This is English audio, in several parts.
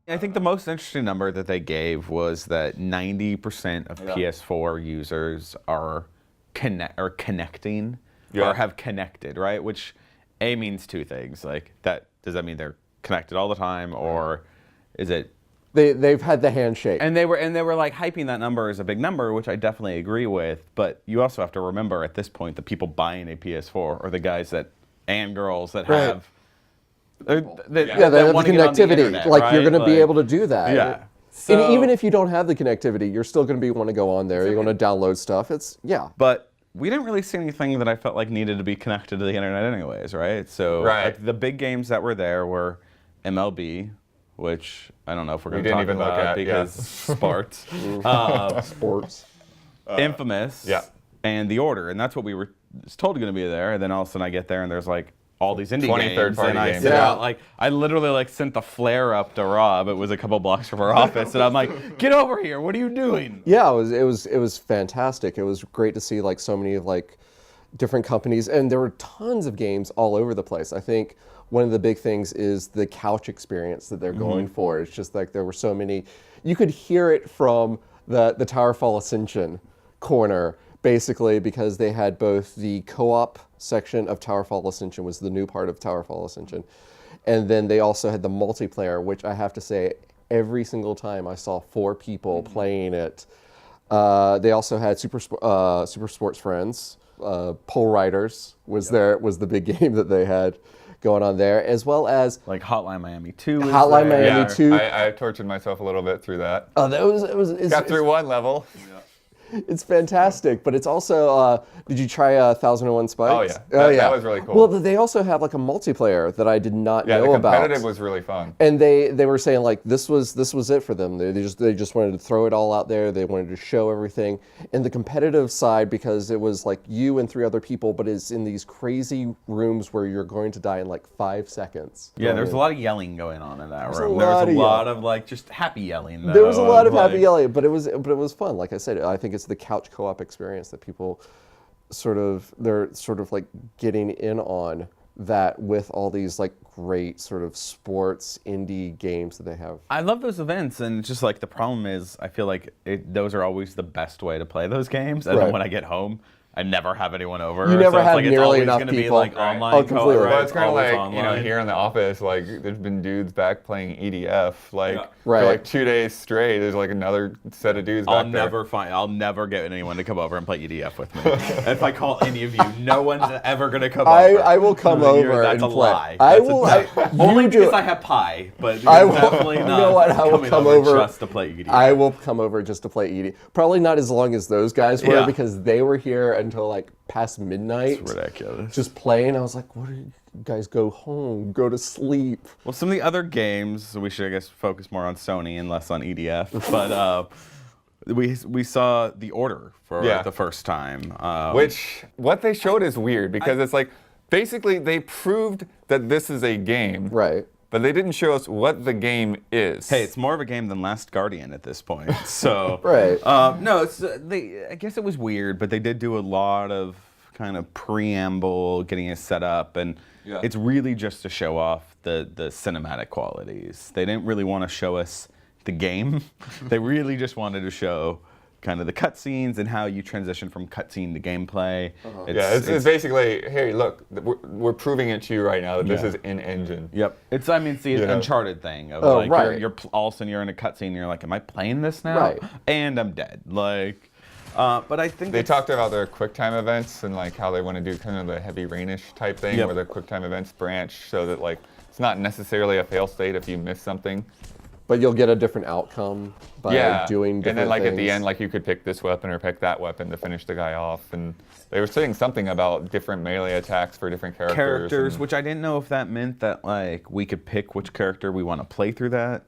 I think the most interesting number that they gave was that 90% of PS4 users are connecting or have connected, right? Which A means two things. Like that does that mean they're connected all the time, or is it they've had the handshake? And they were like hyping that number as a big number, which I definitely agree with. But you also have to remember at this point the people buying a PS4 are the guys and girls that have. They have the connectivity. Like right? you're going to be able to do that. Yeah. So, and even if you don't have the connectivity, you're still going to want to go on there. You're going to download stuff. But we didn't really see anything that I felt like needed to be connected to the internet anyways, right? So like, the big games that were there were MLB, which I don't know if we're going to talk about because sports. Sports. Infamous. And The Order. And that's what we were told going to be there. And then all of a sudden I get there and there's like all these indie games, and I sent out, like, I literally like sent the flare up to Rob. It was a couple blocks from our office, and I'm like, "Get over here! What are you doing?" Yeah, it was fantastic. It was great to see like so many like different companies, and there were tons of games all over the place. I think one of the big things is the couch experience that they're going for. It's just like there were so many. You could hear it from the Towerfall Ascension corner. Basically, because they had both the co-op section of Towerfall Ascension, was the new part of Towerfall Ascension, and then they also had the multiplayer, which I have to say, every single time I saw 4 people playing it. They also had Super Sports Friends, Pole Riders was the big game that they had going on there, as well as like Hotline Miami 2. Hotline Miami 2. I tortured myself a little bit through that. Oh, it got through one level. It's fantastic, but it's also, did you try 1001 Spikes? Oh, yeah. That was really cool. Well, they also have like a multiplayer that I did not know about. Yeah, the competitive was really fun. And they were saying like this was it for them. They just wanted to throw it all out there. They wanted to show everything. And the competitive side, because it was like you and 3 other people, but it's in these crazy rooms where you're going to die in like 5 seconds. Yeah, there's a lot of yelling going on in that room. There was a lot of like just happy yelling. There was a lot of happy yelling, but it was fun. Like I said, I think it's the couch co-op experience that people they're sort of like getting in on that with all these like great sort of sports indie games that they have. I love those events, and just like the problem is I feel like those are always the best way to play those games, and then when I get home I never have anyone over. You never have like nearly enough people. Be like online. Oh, completely. Well, it's kind of like here in the office, like there's been dudes back playing EDF, like for like 2 days straight. There's like another set of dudes. I'll never get anyone to come over and play EDF with me. If I call any of you, no one's ever gonna come over. I will come over and play. Lie. I will. Only because I have pie, but I will definitely not. You know what? I will come over just to play EDF. I will come over just to play EDF. Probably not as long as those guys were because they were here until like past midnight. It's ridiculous. Just playing. I was like, what are you guys, go home, go to sleep. Well, some of the other games, we should, I guess, focus more on Sony and less on EDF. But we saw The Order for the first time. Which, what they showed is weird because it's like, basically they proved that this is a game. Right. But they didn't show us what the game is. Hey, it's more of a game than Last Guardian at this point. So right. No, I guess it was weird, but they did do a lot of kind of preamble, getting it set up, and it's really just to show off the cinematic qualities. They didn't really want to show us the game. They really just wanted to show kind of the cutscenes and how you transition from cutscene to gameplay. It's basically, hey, look, we're proving it to you right now that this is in engine. Yep. It's an Uncharted thing of you're all of a sudden you're in a cutscene and you're like, am I playing this now? Right. And I'm dead. Like, but I think they talked about their QuickTime events and like how they want to do kind of the heavy rainish type thing where the QuickTime events branch so that like it's not necessarily a fail state if you miss something. But you'll get a different outcome by doing different and then like things. At the end, like you could pick this weapon or pick that weapon to finish the guy off. And they were saying something about different melee attacks for different characters. Which I didn't know if that meant that like we could pick which character we want to play through that.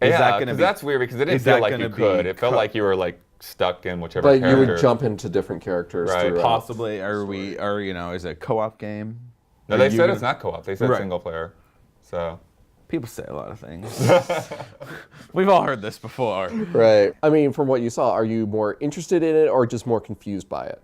Because that's weird because it didn't feel like you could. It felt like you were like stuck in whichever character. But you would jump into different characters. Right. Possibly. Is it a co-op game? No, they said it's not co-op. They said single player. So. People say a lot of things. We've all heard this before. Right. I mean, from what you saw, are you more interested in it or just more confused by it?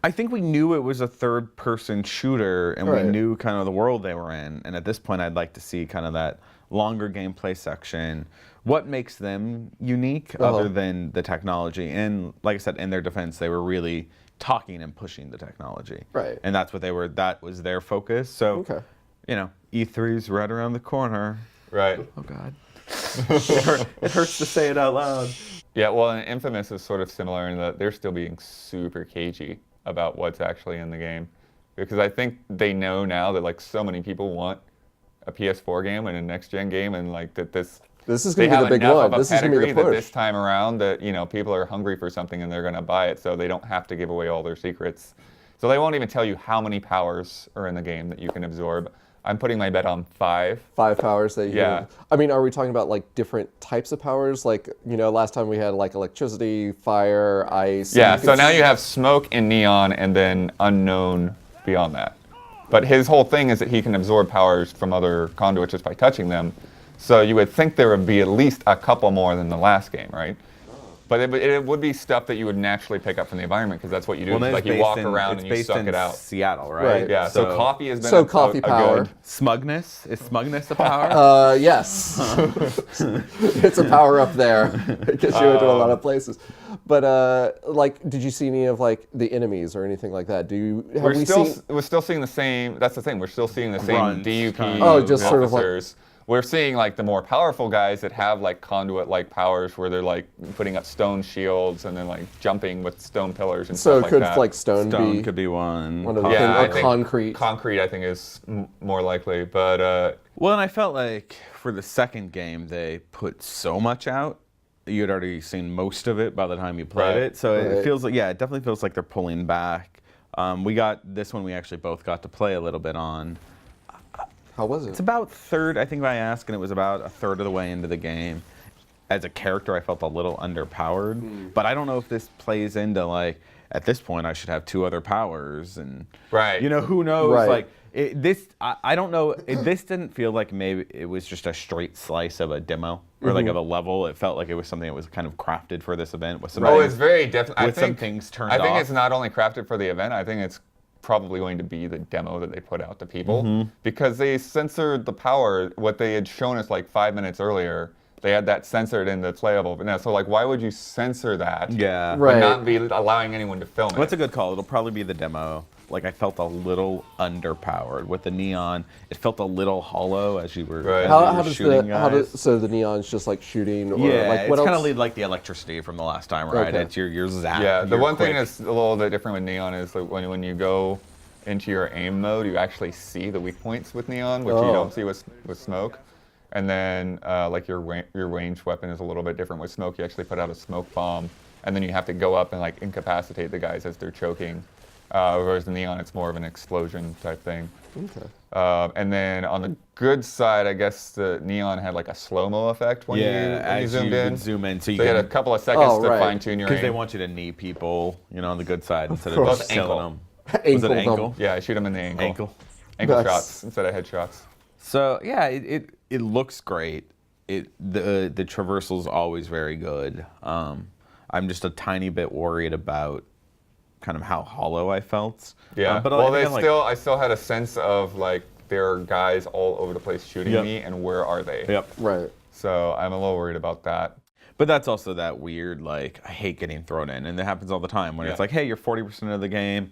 I think we knew it was a third-person shooter, and Right. we knew kind of the world they were in. And at this point, I'd like to see kind of that longer gameplay section. What makes them unique other than the technology? And like I said, in their defense, they were really talking and pushing the technology. Right. And that's what they were. That was their focus. So, Okay. you know, E3's right around the corner. Right. Oh God. It hurts to say it out loud. Yeah, well, and Infamous is sort of similar in that they're still being super cagey about what's actually in the game. Because I think they know now that like so many people want a PS4 game and a next-gen game, and like that this This is they going to be have the big enough one. of a This is going to be pedigree the that push. this time around that, you know, people are hungry for something and they're going to buy it, so they don't have to give away all their secrets. So they won't even tell you how many powers are in the game that you can absorb. I'm putting my bet on 5. 5 powers that you Yeah. can, I mean, are we talking about like different types of powers? Like, you know, last time we had like electricity, fire, ice. Yeah, and so now you have smoke and neon and then unknown beyond that. But his whole thing is that he can absorb powers from other conduits just by touching them. So you would think there would be at least a couple more than the last game, right? But it would be stuff that you would naturally pick up from the environment because that's what you do. Well, It's it's like you based walk in- around it's and you based suck in it out. Seattle, right? Right. Yeah, so coffee has been So a coffee power. good. Smugness? Is smugness a power? Yes. It's a power up there. It gets you into a lot of places. But like, did you see any of like the enemies or anything like that? We're still seeing the same. That's the thing. We're still seeing the same Grunts, DUP kind of. Oh, just sort of like- officers. We're seeing like the more powerful guys that have like conduit-like powers, where they're like putting up stone shields and then like jumping with stone pillars and So stuff like could that. like stone be could be one. one of the Yeah, I things, or think concrete? Concrete, I think, is more likely, but Well, and I felt like for the second game, they put so much out. You had already seen most of it by the time you played Right. it. So Right. it feels like, yeah, it definitely feels like they're pulling back. We got this one we actually both got to play a little bit on. How was it? It's about third, I think I asked, and it was about a third of the way into the game. As a character, I felt a little underpowered, but I don't know if this plays into like, at this point, I should have 2 other powers, and Right. you know, who knows? Right. Like I don't know. This didn't feel like maybe it was just a straight slice of a demo or like of a level. It felt like it was something that was kind of crafted for this event with some. oh, it's very definitely. with some things turned I think off. it's not only crafted for the event. I think it's probably going to be the demo that they put out to people because they censored the power. What they had shown us like 5 minutes earlier, they had that censored in the playable. But now, so like, why would you censor that? Yeah. But Right. not be allowing anyone to film Well, that's it. a good call. It'll probably be the demo. Like I felt a little underpowered with the neon. It felt a little hollow as you were, Right. as How you were does shooting the guys. so the neon's just like shooting or Yeah, like what it's kind else? of like the electricity from the last time, right? Okay. It's your zap. Yeah, the your one thing quick- that's a little bit different with neon is like when you go into your aim mode, you actually see the weak points with neon, which you Oh. don't see with smoke. And then like your ranged weapon is a little bit different with smoke. You actually put out a smoke bomb, and then you have to go up and like incapacitate the guys as they're choking. Whereas the neon, it's more of an explosion type thing. Okay. And then on the good side, I guess the neon had like a slow-mo effect when you as zoomed you in. would zoom in, so you They had a can, couple of seconds Oh, to right. fine-tune your aim. because they want you to knee people, you know, on the good side instead of course. just Ankle. killing them. Was it Ankle them. ankle? Yeah, I shoot them in the ankle. Ankle. Ankle Nice. shots instead of headshots. So yeah, it looks great. The traversal's always very good. I'm just a tiny bit worried about kind of how hollow I felt. Yeah, but well, I I still had a sense of like there are guys all over the place shooting Yep. me, and where are they? Yep. Right. So I'm a little worried about that. But that's also that weird, like, I hate getting thrown in. And it happens all the time when it's Yeah. like, hey, you're 40% of the game,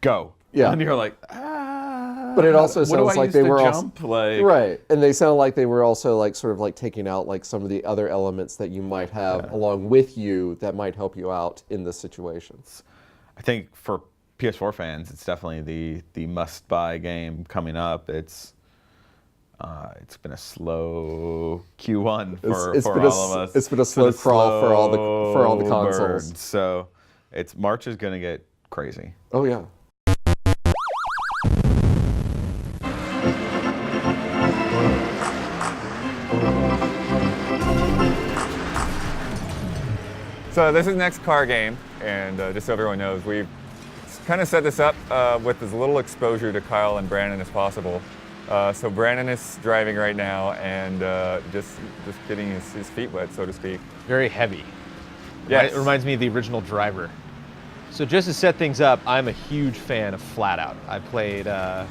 go. Yeah. And you're like, ah. But it also what do sounds I like use they to were jump? Like, Right. And they sound like they were also like sort of like taking out like some of the other elements that you might have along with you that might help you out in this situation. I think for PS4 fans, it's definitely the must-buy game coming up. It's been a slow Q1 for It's been all of us. it's been a slow crawl for all the slow consoles. burn. So March is gonna get crazy. Oh yeah. So this is next car game, and just so everyone knows, we've kind of set this up with as little exposure to Kyle and Brandon as possible. So Brandon is driving right now and just getting his feet wet, so to speak. Very heavy. Yes. It reminds me of the original Driver. So just to set things up, I'm a huge fan of Flat Out. I played a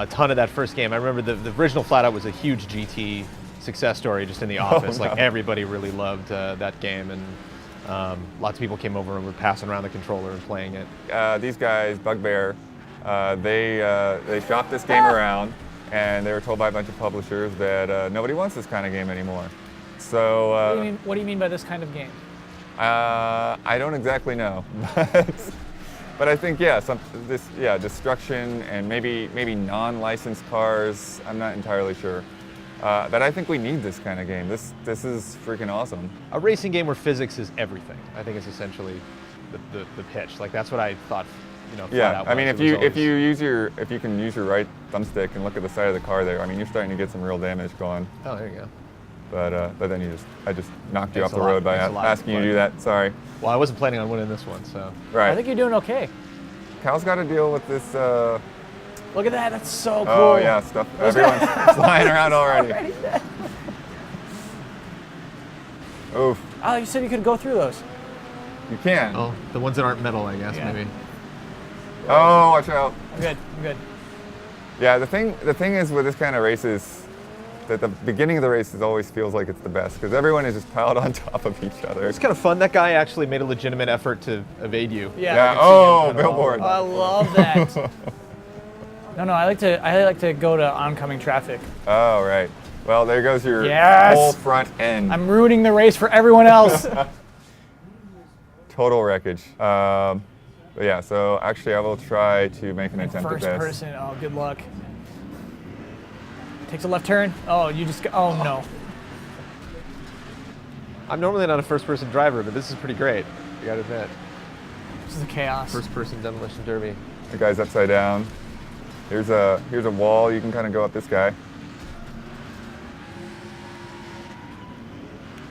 ton of that first game. I remember the original Flat Out was a huge GT success story just in the office. no. Like everybody really loved that game, and lots of people came over and were passing around the controller and playing it. These guys, Bugbear, they shopped this game around, and they were told by a bunch of publishers that nobody wants this kind of game anymore. So What do you mean by this kind of game? I don't exactly know, but I think destruction and maybe non-licensed cars. I'm not entirely sure. But I think we need this kind of game. This is freaking awesome. A racing game where physics is everything, I think is essentially the pitch. Like that's what I thought. Flat Yeah, Out I mean, was. if you can use your right thumbstick and look at the side of the car there, I mean, you're starting to get some real damage going. Oh, there you go. But then I just knocked you Thanks off the a lot. road by Thanks a lot. asking you to do that. Sorry. Well, I wasn't planning on winning this one, so. Right. I think you're doing okay. Cal's got to deal with this. Look at that. That's so cool. Oh yeah, stuff. Everyone's flying around already. Oof. Oh, you said you could go through those. You can. Oh, the ones that aren't metal, I guess, Yeah. maybe. Oh, watch out. I'm good. Yeah, the thing is with this kind of races, that the beginning of the races always feels like it's the best because everyone is just piled on top of each other. It's kind of fun. That guy actually made a legitimate effort to evade you. Yeah. Oh, billboard. I love that. No, I like to go to oncoming traffic. Oh, right. Well, there goes your Yes! whole front end. I'm ruining the race for everyone else. Total wreckage. But yeah, so actually I will try to make an attempt First at this. person. Oh, good luck. Takes a left turn. Oh, you just. Oh no. I'm normally not a first-person driver, but this is pretty great. You gotta admit. This is a chaos. First-person demolition derby. The guy's upside down. Here's a wall. You can kind of go up this guy.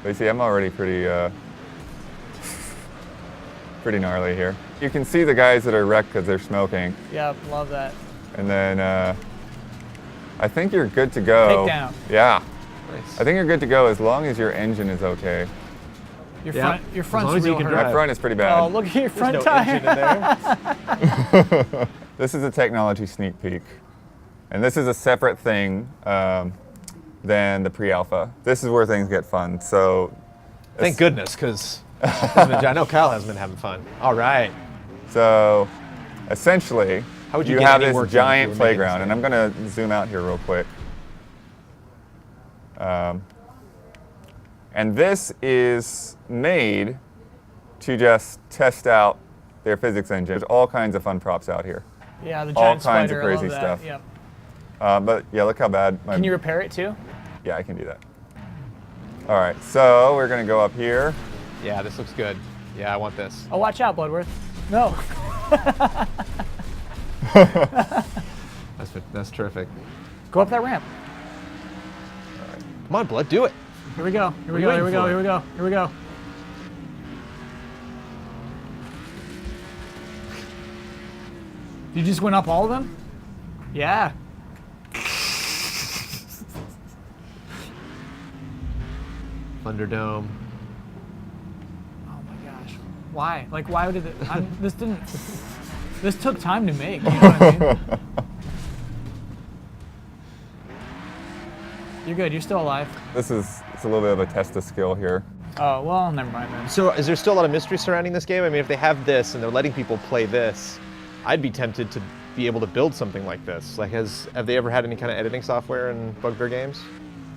But you see, I'm already pretty gnarly here. You can see the guys that are wrecked because they're smoking. Yeah, love that. And then I think you're good to go. Takedown. Yeah. Nice. I think you're good to go as long as your engine is okay. Your Yeah. front's long as you real can hurt. drive. My front is pretty bad. Oh, look at your front There's no tire. engine in there. This is a technology sneak peek. And this is a separate thing than the pre-alpha. This is where things get fun. So Thank goodness, because I know Kyle has been having fun. All right. So essentially, How would you get have any this work done if giant you were making playground, this and I'm going to zoom out here real quick. And this is made to just test out their physics engine. There's all kinds of fun props out here. Yeah, the All giant kinds of spider. crazy I love that. stuff. Yep. But yeah, look how bad. Can you repair it too? Yeah, I can do that. All right, so we're going to go up here. Yeah, this looks good. Yeah, I want this. Oh, watch out, Bloodworth. No. That's terrific. Go up that ramp. Come on, Blood, do it. Here we go. Here we What go. are you Here we waiting go. for? Here we go. Here we go. You just went up all of them? Yeah. Thunderdome. Oh my gosh. Why? Like, why did it? This didn't. This took time to make. You know what I mean? You're good. You're still alive. It's a little bit of a test of skill here. Oh well, never mind then. So is there still a lot of mystery surrounding this game? I mean, if they have this and they're letting people play this, I'd be tempted to be able to build something like this. Like, have they ever had any kind of editing software in Bugbear games?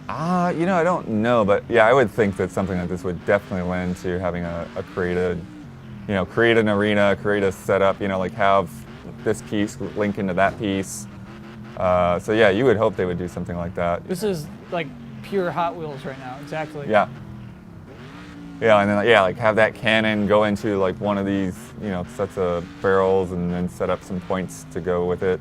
I don't know, but yeah, I would think that something like this would definitely lend to having a created, create an arena, create a setup, like have this piece link into that piece. So yeah, you would hope they would do something like that. This is like pure Hot Wheels right now. Exactly. Yeah. Yeah, and then like have that cannon go into like one of these, sets of barrels, and then set up some points to go with it.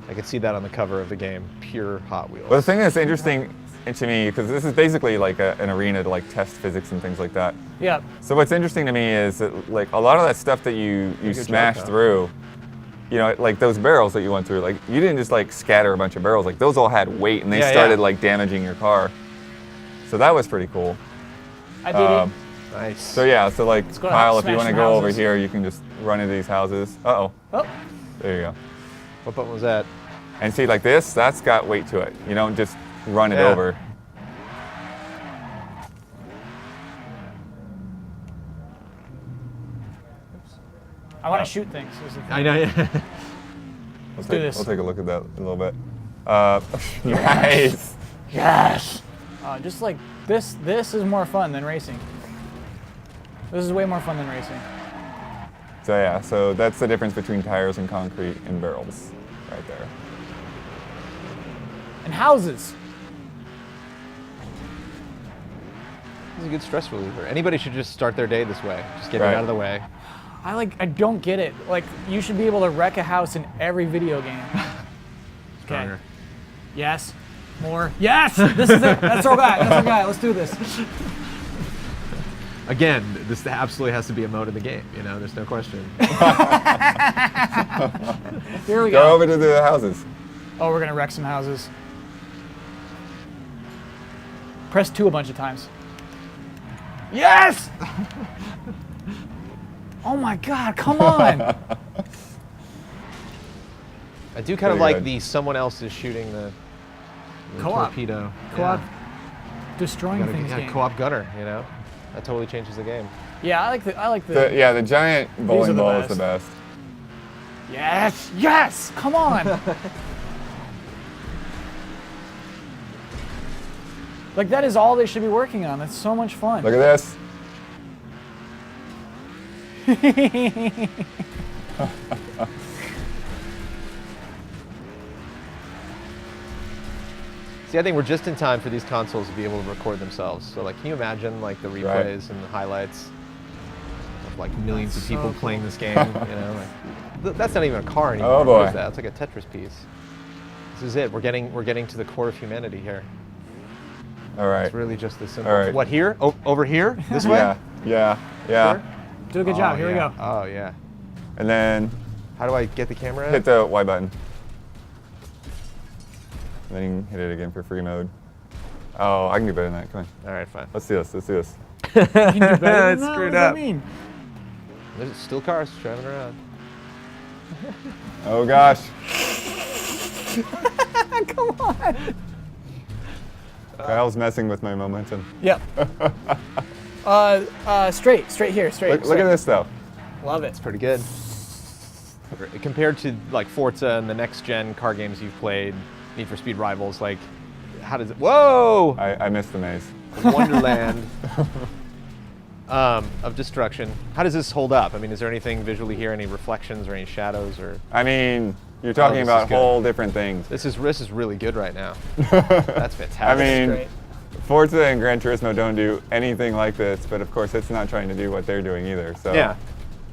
I could see that on the cover of the game. Pure Hot Wheels. Well, the thing that's interesting to me, because this is basically like an arena to like test physics and things like that. Yeah. So what's interesting to me is that like a lot of that stuff that you Good smashed job, through, like those barrels that you went through, like you didn't just like scatter a bunch of barrels, like those all had weight and they Yeah, started yeah. like damaging your car. So that was pretty cool. I did it. Nice. So yeah, so like go to Kyle, if you smash want to some go over houses. here, you can just run into these houses. Uh-oh. Oh, There you go. What button was that? And see, like this, that's got weight to it. You don't just run it Yeah. over. I want to shoot things. is the thing. I know. Yeah. We'll do this. We'll take a look at that in a little bit. Nice. Yes. Just like this is more fun than racing. This is way more fun than racing. So yeah, so that's the difference between tires and concrete and barrels, right there. And houses. This is a good stress reliever. Anybody should just start their day this way. Just get it Right. out of the way. I don't get it. Like, you should be able to wreck a house in every video game. Stronger. Yes. More. Yes. This is it. That's our guy. That's our guy. Let's do this. Again, this absolutely has to be a mode in the game. You know, there's no question. Here we Go go. over to the houses. Oh, we're gonna wreck some houses. Press 2 a bunch of times. Yes! Oh my God! Come on! I do kind of Pretty like good. the someone else is shooting the Co-op. torpedo. Co-op Yeah. destroying Gotta things. get, game. co-op gunner. You know, that totally changes the game. Yeah, I like the. Yeah, the giant are bowling the ball is the best. best. Yes! Yes! Come on! Like, that is all they should be working on. That's so much fun. Look at this. See, I think we're just in time for these consoles to be able to record themselves. So, like, can you imagine like the replays Right. and the highlights of like millions of That's people so playing this game? You know, like, that's not even a car anymore. Oh, boy. What is that? It's like a Tetris piece. This is it. We're getting to the core of humanity here. All right. It's really just this simple. All right. What here? Over here? This way? Yeah. Sure? Do a good job. Here we yeah. go. Oh yeah. And then How do I get the camera? hit the Y button. And then you can hit it again for free mode. Oh, I can do better than that. Come on. All right, fine. Let's do this. Let's do this. You can do better than It's that? What screwed does that up. mean? There's still cars driving around. Oh gosh. Come on. Kyle's messing with my momentum. Yep. Straight here. Straight. Look at this though. Love it. Pretty good. Compared to like Forza and the next gen car games you've played, Need for Speed Rivals, like how does it? Whoa! I missed the maze. Wonderland of destruction. How does this hold up? I mean, is there anything visually here, any reflections or any shadows or? I mean, you're talking this is about good. whole different things. This is really good right now. That's fantastic. I mean, great. Forza and Gran Turismo don't do anything like this, but of course it's not trying to do what they're doing either. So yeah.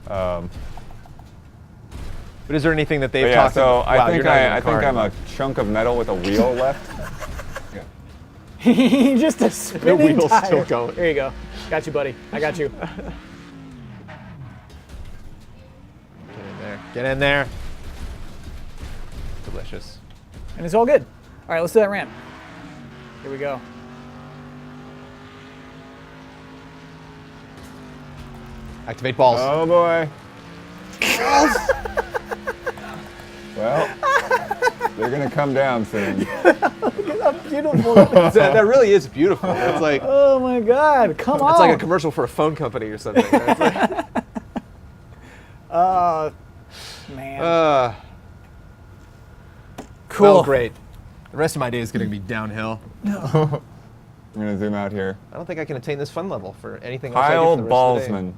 Um, But is there anything that they've but yeah, talked so about? I Wow, think you're not even I a think car I'm a anymore. chunk of metal with a wheel left. Just a spinning wheel's tire. still going. Here you go. Got you, buddy. I got you. Get in there. Get in there. Delicious. And it's all good. All right, let's do that ramp. Here we go. Activate balls. Oh boy. Well, they're gonna come down soon. Beautiful. that really is beautiful. It's like Oh my God! Come on. it's like a commercial for a phone company or something. It's like, Man. cool. Well, great. The rest of my day is going to be downhill. I'm gonna zoom out here. I don't think I can attain this fun level for anything else I do Kyle for the rest of the day. Ballsman.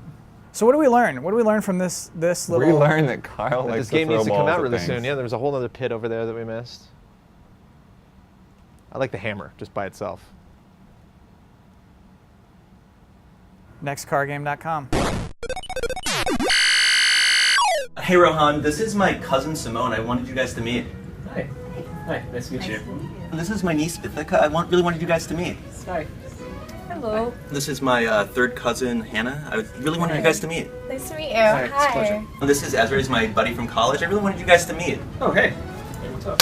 So what do we learn? What do we learn from this little? We learned that Kyle But likes this game to throw needs to come balls out at really things. soon. Yeah, there was a whole other pit over there that we missed. I like the hammer just by itself. Nextcargame.com. Hey Rohan, this is my cousin Simone. I wanted you guys to meet. Hi. Hi. Nice to meet you. This is my niece Ithaca. I really wanted you guys to meet. Hi. Hello. This is my third cousin Hannah. I really wanted you guys to meet. Nice to meet you. Hi, it's a Hi. pleasure. This is Ezra. He's my buddy from college. I really wanted you guys to meet. Oh hey. Hey, what's up?